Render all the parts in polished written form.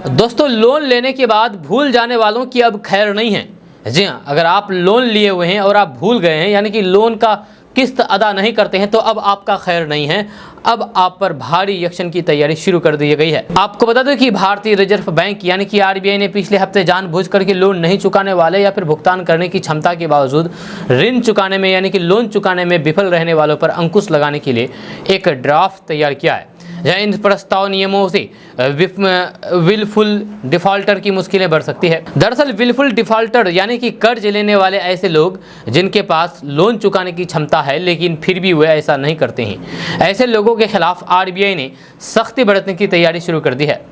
दोस्तों, लोन लेने के बाद भूल जाने वालों की अब खैर नहीं है। जी हाँ, अगर आप लोन लिए हुए हैं और आप भूल गए हैं, यानी कि लोन का किस्त अदा नहीं करते हैं, तो अब आपका खैर नहीं है। अब आप पर भारी एक्शन की तैयारी शुरू कर दी गई है। आपको बता दें कि भारतीय रिजर्व बैंक यानी कि आरबीआई ने पिछले हफ्ते जानबूझकर के लोन नहीं चुकाने वाले या फिर भुगतान करने की क्षमता के बावजूद ऋण चुकाने में यानी कि लोन चुकाने में विफल रहने वालों पर अंकुश लगाने के लिए एक ड्राफ्ट तैयार किया है। इन प्रस्ताव नियमों से विलफुल डिफॉल्टर की मुश्किलें बढ़ सकती है। दरअसल विलफुल डिफॉल्टर यानी कि कर्ज लेने वाले ऐसे लोग जिनके पास लोन चुकाने की क्षमता है लेकिन फिर भी वे ऐसा नहीं करते हैं। ऐसे लोगों के खिलाफ आरबीआई ने सख्ती बरतने की तैयारी शुरू कर दी है।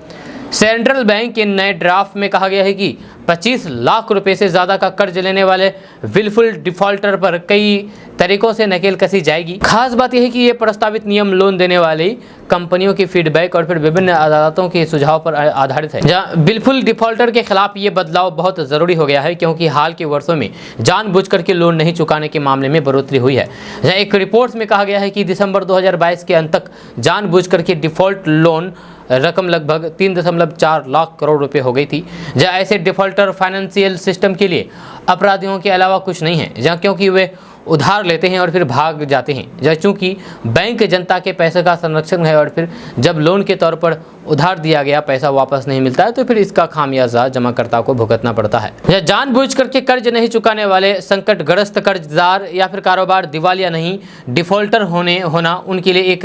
सेंट्रल बैंक के नए ड्राफ्ट में कहा गया है कि 25 लाख रुपए से ज़्यादा का कर्ज लेने वाले विलफुल डिफॉल्टर पर कई तरीकों से नकेल कसी जाएगी। खास बात यह है कि ये प्रस्तावित नियम लोन देने वाली कंपनियों की फीडबैक और फिर विभिन्न अदालतों के सुझाव पर आधारित है। जहाँ विलफुल डिफॉल्टर के खिलाफ ये बदलाव बहुत ज़रूरी हो गया है, क्योंकि हाल के वर्षों में जानबूझकर के लोन नहीं चुकाने के मामले में बढ़ोतरी हुई है। जहाँ एक रिपोर्ट में कहा गया है कि दिसंबर 2022 के अंत तक जानबूझकर के डिफॉल्ट लोन रकम लगभग 3.4 लाख करोड़ रुपए हो गई थी। जहाँ ऐसे डिफॉल्टर फाइनेंशियल सिस्टम के लिए अपराधियों के अलावा कुछ नहीं है, जहाँ क्योंकि वे उधार लेते हैं और फिर भाग जाते हैं। जहाँ चूँकि बैंक जनता के पैसे का संरक्षण है और फिर जब लोन के तौर पर उधार दिया गया पैसा वापस नहीं मिलता है तो फिर इसका खामियाजा जमाकर्ता को भुगतना पड़ता है। जानबूझ करके कर्ज नहीं चुकाने वाले संकटग्रस्त कर्जदार या फिर कारोबार दिवालिया नहीं डिफॉल्टर होना उनके लिए एक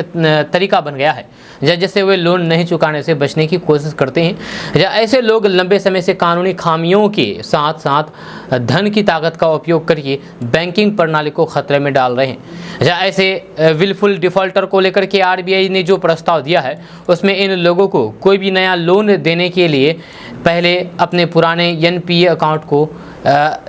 तरीका बन गया है, जिससे वे लोन नहीं चुकाने से बचने की कोशिश करते हैं। ऐसे लोग लंबे समय से कानूनी खामियों के साथ साथ धन की ताकत का उपयोग करके बैंकिंग प्रणाली को खतरे में डाल रहे हैं। ऐसे विलफुल डिफॉल्टर को लेकर के आरबीआई ने जो प्रस्ताव दिया है उसमें इन लोगों को कोई भी नया लोन देने के लिए पहले अपने पुराने एनपीए अकाउंट को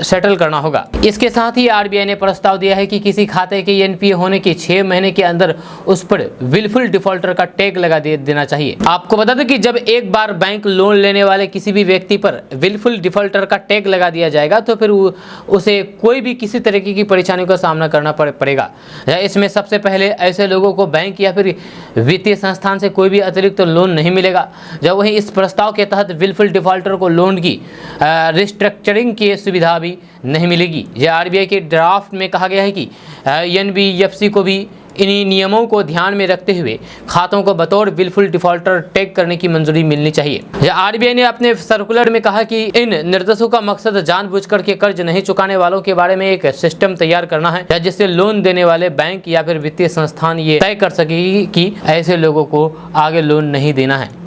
सेटल करना होगा। इसके साथ ही आरबीआई ने प्रस्ताव दिया है कि किसी खाते के एनपीए होने के 6 महीने के अंदर उस पर विलफुल डिफॉल्टर का टैग लगा देना चाहिए। आपको बता दें कि जब एक बार बैंक लोन लेने वाले किसी भी व्यक्ति पर विलफुल डिफॉल्टर का टैग लगा दिया जाएगा तो फिर उसे कोई भी किसी तरीके की परेशानियों का सामना करना पड़ेगा। इसमें सबसे पहले ऐसे लोगों को बैंक या फिर वित्तीय संस्थान से कोई भी अतिरिक्त लोन नहीं मिलेगा। जब वहीं इस प्रस्ताव के तहत विलफुल डिफॉल्टर को लोन की रिस्ट्रक्चरिंग की सुविधा भी नहीं मिलेगी। यह आरबीआई के ड्राफ्ट में कहा गया है कि एनबीएफसी को भी इन्हीं नियमों को ध्यान में रखते हुए खातों को बतौर विलफुल डिफॉल्टर टैग करने की मंजूरी मिलनी चाहिए। यह आरबीआई ने अपने सर्कुलर में कहा कि इन निर्देशों का मकसद जानबूझकर के कर्ज नहीं चुकाने वालों के बारे में एक सिस्टम तैयार करना है, जिससे लोन देने वाले बैंक या फिर वित्तीय संस्थान ये तय कर सकेगी कि ऐसे लोगों को आगे लोन नहीं देना है।